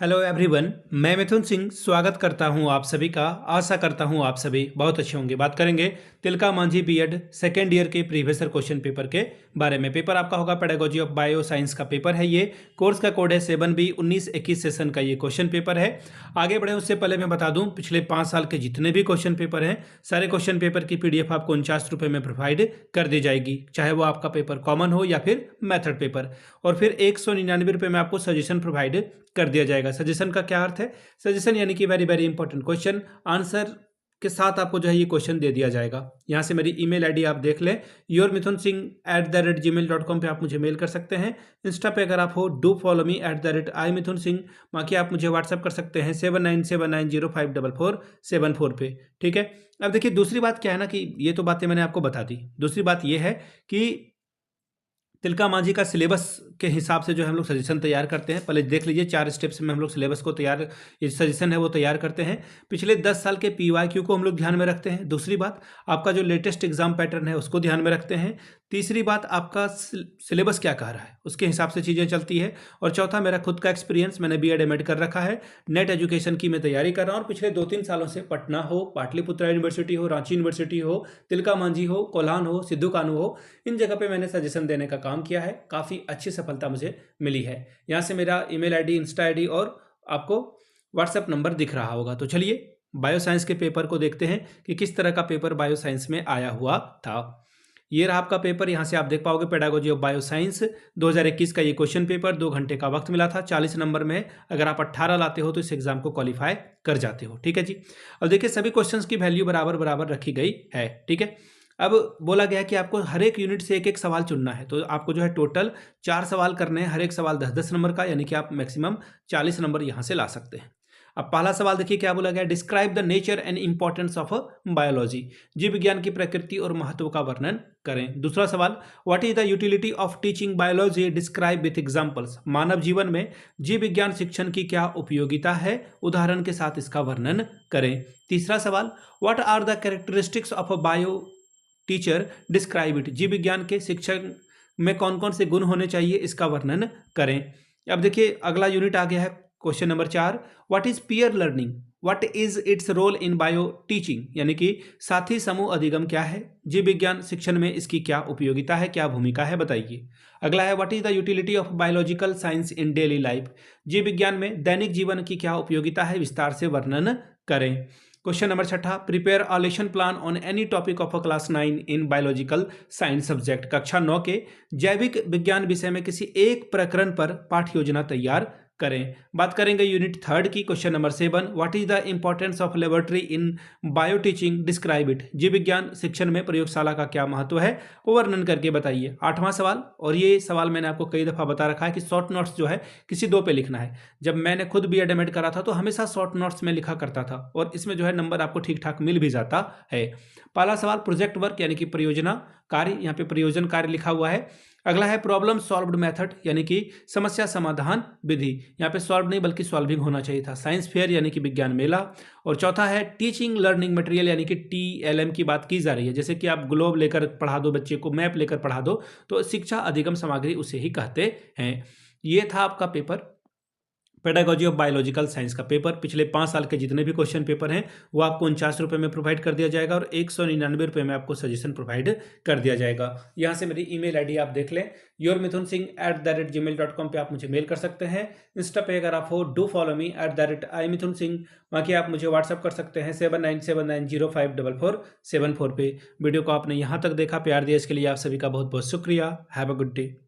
Hello everyone, मैं मिथुन सिंह स्वागत करता हूं आप सभी का। आशा करता हूं आप सभी बहुत अच्छे होंगे। बात करेंगे Tilka Manjhi BEd second year के प्रीवियस ईयर क्वेश्चन पेपर के बारे में। पेपर आपका होगा पेडागोजी ऑफ बायो साइंस का पेपर है। ये कोर्स का कोड है 7B 19-21 सेशन का ये क्वेश्चन पेपर है। आगे बढ़े उससे पहले मैं बता दूं, पिछले 5 साल के जितने भी क्वेश्चन पेपर हैं सारे क्वेश्चन पेपर की PDF आपको 49 रुपये में प्रोवाइड कर दी जाएगी, चाहे वो आपका पेपर कॉमन हो या फिर मैथड पेपर। और फिर 199 रुपये में आपको सजेशन प्रोवाइड कर दिया जाएगा। सजेशन का क्या अर्थ है? सजेशन यानी कि very very important question answer के साथ आपको जो है ये क्वेश्चन दे दिया जाएगा। यहाँ से मेरी ईमेल आईडी आप देख लें, yourmithunsingh@gmail.com पे आप मुझे मेल कर सकते हैं। इंस्टा पे अगर आप हो डू फॉलो मी @imithunsingh। बाकी आप मुझे व्हाट्सअप कर सकते हैं 7979054474 पे। ठीक है। अब देखिए दूसरी बात क्या है ना, कि ये तो बातें मैंने आपको बता दी। दूसरी बात ये है कि तिलका मांझी का सिलेबस के हिसाब से जो है हम लोग सजेशन तैयार करते हैं। पहले देख लीजिए 4 स्टेप्स में हम लोग सिलेबस को तैयार, ये सजेशन है वो तैयार करते हैं। पिछले 10 साल के PYQ को हम लोग ध्यान में रखते हैं। दूसरी बात, आपका जो लेटेस्ट एग्जाम पैटर्न है उसको ध्यान में रखते हैं। तीसरी बात, आपका सिलेबस क्या कह रहा है उसके हिसाब से चीज़ें चलती है। और चौथा, मेरा खुद का एक्सपीरियंस, मैंने BEd MAd कर रखा है। नेट एजुकेशन की मैं तैयारी कर रहा हूँ और पिछले 2-3 सालों से पटना हो, पाटलिपुत्रा यूनिवर्सिटी हो, रांची यूनिवर्सिटी हो, तिलका मांझी हो, कोल्हान हो, सिद्धू कानू हो, इन जगह पे मैंने सजेशन देने का काम किया है। काफ़ी अच्छी सफलता मुझे मिली है। यहाँ से मेरा ईमेल आईडी, इंस्टा आईडी और आपको व्हाट्सएप नंबर दिख रहा होगा। तो चलिए बायो साइंस के पेपर को देखते हैं कि किस तरह का पेपर बायो साइंस में आया हुआ था। ये रहा आपका पेपर। यहाँ से आप देख पाओगे पेडागोजी ऑफ बायो साइंस 2021 का ये क्वेश्चन पेपर। 2 घंटे का वक्त मिला था। 40 नंबर में अगर आप 18 लाते हो तो इस एग्जाम को क्वालिफाई कर जाते हो। ठीक है जी। अब देखिए सभी क्वेश्चंस की वैल्यू बराबर बराबर रखी गई है। ठीक है। अब बोला गया कि आपको हर एक यूनिट से एक एक सवाल चुनना है। तो आपको जो है टोटल 4 सवाल करने हैं, हर एक सवाल 10-10 नंबर का, यानी कि आप मैक्सिमम 40 नंबर यहाँ से ला सकते हैं। अब पहला सवाल देखिए क्या बोला गया, describe the nature and importance of biology. जीव विज्ञान की प्रकृति और महत्व का वर्णन करें। दूसरा सवाल, what is the utility of teaching biology, describe with examples. मानव जीवन में जीव विज्ञान शिक्षण की क्या उपयोगिता है, उदाहरण के साथ इसका वर्णन करें। तीसरा सवाल, what are the characteristics of a bio teacher, describe it. जीव विज्ञान के शिक्षक में कौन कौन से गुण होने चाहिए, इसका वर्णन करें। अब देखिए अगला यूनिट आ गया है question number 4, what is peer learning, what is its role in bio teaching, यानी कि साथी समूह अधिगम क्या है, जीव विज्ञान शिक्षण में इसकी क्या उपयोगिता है, क्या भूमिका है, बताइए। अगला है, what is the utility of biological science in daily life. जीव विज्ञान में दैनिक जीवन की क्या उपयोगिता है, विस्तार से वर्णन करें। Question number 6, prepare a lesson plan on any topic of a class 9 in biological science subject. कक्षा 9 के जैविक विज्ञान विषय में किसी एक प्रकरण पर पाठ्य योजना तैयार करें। बात करेंगे यूनिट 3 की। Question number 7, what is the importance of laboratory in bio teaching, describe it. जीव विज्ञान शिक्षण में प्रयोगशाला का क्या महत्व है, वो वर्णन करके बताइए। 8वां सवाल, और ये सवाल मैंने आपको कई दफ़ा बता रखा है कि शॉर्ट नोट्स जो है किसी 2 पे लिखना है। जब मैंने खुद BEd MAd करा था तो हमेशा शॉर्ट नोट्स में लिखा करता था और इसमें जो है नंबर आपको ठीक ठाक मिल भी जाता है। पहला सवाल, प्रोजेक्ट वर्क यानी कि परियोजना कार्य, यहाँ पे प्रयोजन कार्य लिखा हुआ है। अगला है प्रॉब्लम सॉल्व्ड मेथड, यानी कि समस्या समाधान विधि। यहाँ पे सॉल्व नहीं बल्कि सॉल्विंग होना चाहिए था। साइंस फेयर यानी कि विज्ञान मेला। और चौथा है टीचिंग लर्निंग मटेरियल, यानी कि TLM की बात की जा रही है। जैसे कि आप ग्लोब लेकर पढ़ा दो बच्चे को, मैप लेकर पढ़ा दो, तो शिक्षा अधिगम सामग्री उसे ही कहते हैं। ये था आपका paper pedagogy of biological science का पेपर। पिछले 5 साल के जितने भी क्वेश्चन पेपर हैं वो आपको 49 रुपये में प्रोवाइड कर दिया जाएगा और 199 रुपये में आपको सजेशन प्रोवाइड कर दिया जाएगा। यहाँ से मेरी ईमेल आईडी आप देख लें, yourmithunsingh@gmail.com पे आप मुझे मेल कर सकते हैं। इंस्टा पे अगर आप हो डू फॉलो मी @imithunsingh। बाकी आप मुझे व्हाट्सअप कर सकते हैं 7979054474 पे। वीडियो को आपने यहाँ तक देखा, प्यार दिया, इसके लिए आप सभी का बहुत बहुत शुक्रिया। Have a good day.